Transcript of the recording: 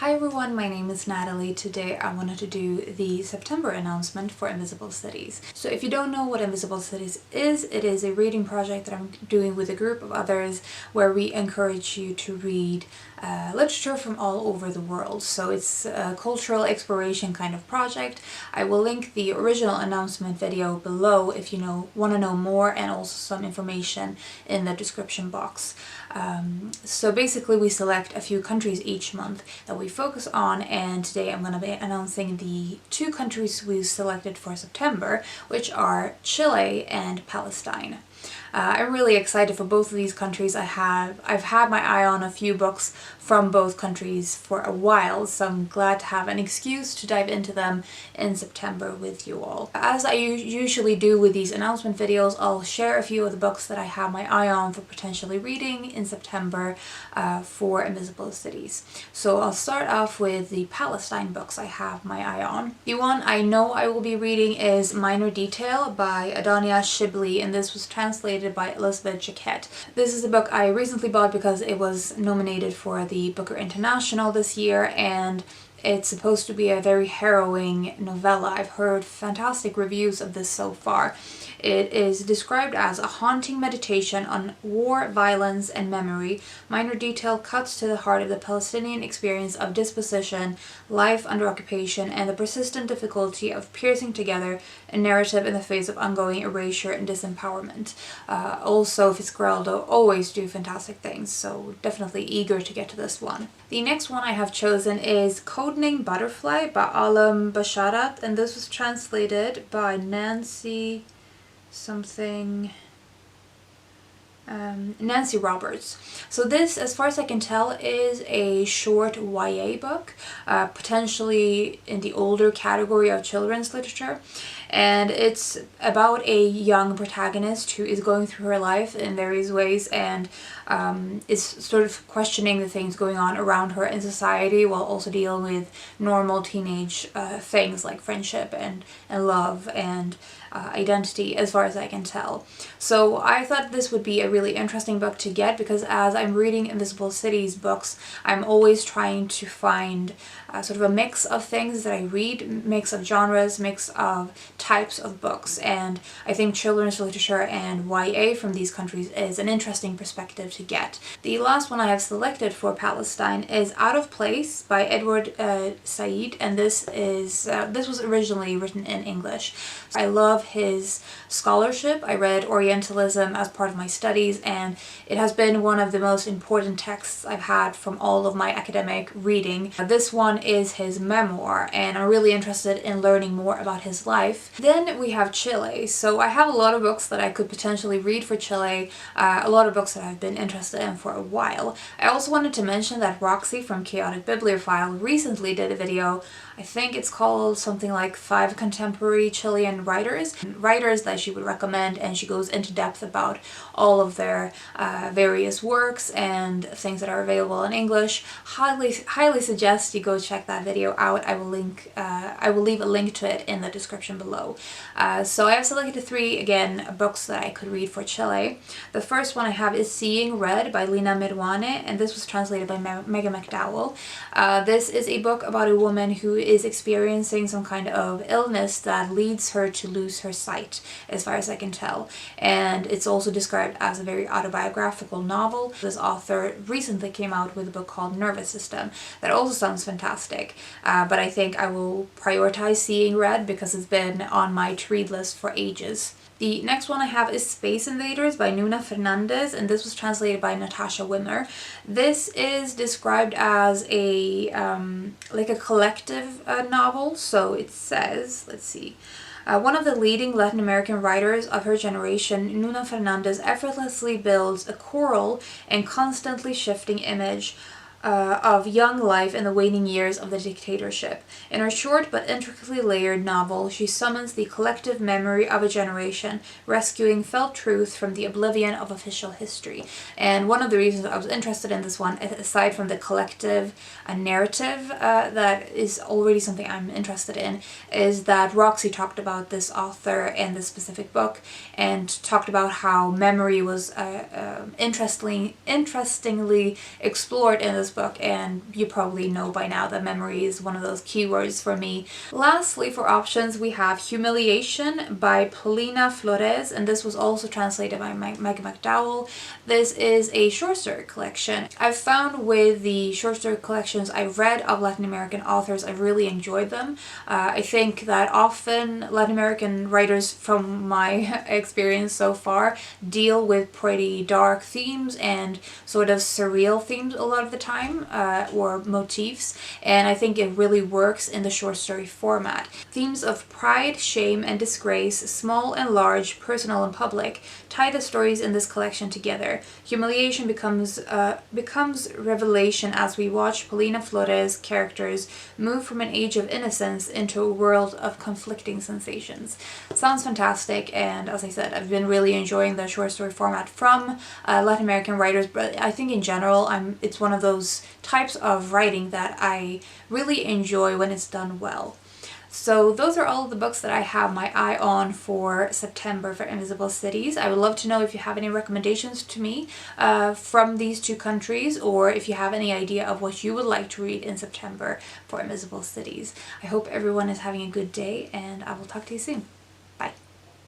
Hi everyone, my name is Natalie. Today I wanted to do the September announcement for Invisible Cities. So if you don't know what Invisible Cities is, it is a reading project that I'm doing with a group of others where we encourage you to read literature from all over the world. So it's a cultural exploration kind of project. I will link the original announcement video below if you want to know more, and also some information in the description box. So basically we select a few countries each month that we focus on, and today I'm going to be announcing the two countries we've selected for September, which are Chile and Palestine. I'm really excited for both of these countries. I've had my eye on a few books from both countries for a while, so I'm glad to have an excuse to dive into them in September with you all. As I usually do with these announcement videos, I'll share a few of the books that I have my eye on for potentially reading in September for Invisible Cities. So I'll start off with the Palestine books I have my eye on. The one I know I will be reading is Minor Detail by Adania Shibli, and this was translated by Elizabeth Jaquette. This is a book I recently bought because it was nominated for the Booker International this year, and it's supposed to be a very harrowing novella. I've heard fantastic reviews of this so far. It is described as a haunting meditation on war, violence, and memory. Minor Detail cuts to the heart of the Palestinian experience of dispossession, life under occupation, and the persistent difficulty of piecing together a narrative in the face of ongoing erasure and disempowerment. Also, Fitzcarraldo always do fantastic things, so definitely eager to get to this one. The next one I have chosen is Codename Butterfly by Alam Basharat, and this was translated by Nancy Roberts. So this, as far as I can tell, is a short YA book, potentially in the older category of children's literature. And it's about a young protagonist who is going through her life in various ways and is sort of questioning the things going on around her in society, while also dealing with normal teenage things like friendship and love and identity, as far as I can tell. So I thought this would be a really interesting book to get, because as I'm reading Invisible Cities books, I'm always trying to find sort of a mix of things that I read, mix of genres, mix of types of books, and I think children's literature and YA from these countries is an interesting perspective to get. The last one I have selected for Palestine is Out of Place by Edward Said, and this was originally written in English. I love his scholarship. I read Orientalism as part of my studies, and it has been one of the most important texts I've had from all of my academic reading. This one is his memoir, and I'm really interested in learning more about his life. Then we have Chile. So I have a lot of books that I could potentially read for Chile, a lot of books that I've been interested in for a while. I also wanted to mention that Roxy from Chaotic Bibliophile recently did a video. I think it's called something like 5 Contemporary Chilean Writers that she would recommend, and she goes into depth about all of their various works and things that are available in English. Highly suggest you go check that video out. I will leave a link to it in the description below. So I have selected 3 books that I could read for Chile. The first one I have is Seeing Red by Lina Mirwane, and this was translated by Megan McDowell. This is a book about a woman who is experiencing some kind of illness that leads her to lose her sight, as far as I can tell. And it's also described as a very autobiographical novel. This author recently came out with a book called Nervous System that also sounds fantastic, but I think I will prioritize Seeing Red because it's been on my to-read list for ages. The next one I have is Space Invaders by Nuna Fernandez, and this was translated by Natasha Wimmer. This is described as a like a collective novel. So it says, let's see. One of the leading Latin American writers of her generation, Nuna Fernandez effortlessly builds a choral and constantly shifting image of young life in the waning years of the dictatorship. In her short but intricately layered novel, she summons the collective memory of a generation, rescuing felt truth from the oblivion of official history. And one of the reasons I was interested in this one, aside from the collective narrative that is already something I'm interested in, is that Roxy talked about this author and this specific book, and talked about how memory was interestingly explored in this book, and you probably know by now that memory is one of those keywords for me. Lastly, for options, we have Humiliation by Paulina Flores, and this was also translated by Megan McDowell. This is a short story collection. I've found with the short story collections I've read of Latin American authors, I've really enjoyed them. I think that often Latin American writers, from my experience so far, deal with pretty dark themes and sort of surreal themes a lot of the time, or motifs, and I think it really works in the short story format. Themes of pride, shame, and disgrace, small and large, personal and public, tie the stories in this collection together. Humiliation becomes revelation as we watch Paulina Flores' characters move from an age of innocence into a world of conflicting sensations. Sounds fantastic, and as I said, I've been really enjoying the short story format from Latin American writers, but I think in general it's one of those types of writing that I really enjoy when it's done well. So those are all of the books that I have my eye on for September for Invisible Cities. I would love to know if you have any recommendations to me from these two countries, or if you have any idea of what you would like to read in September for Invisible Cities. I hope everyone is having a good day, and I will talk to you soon.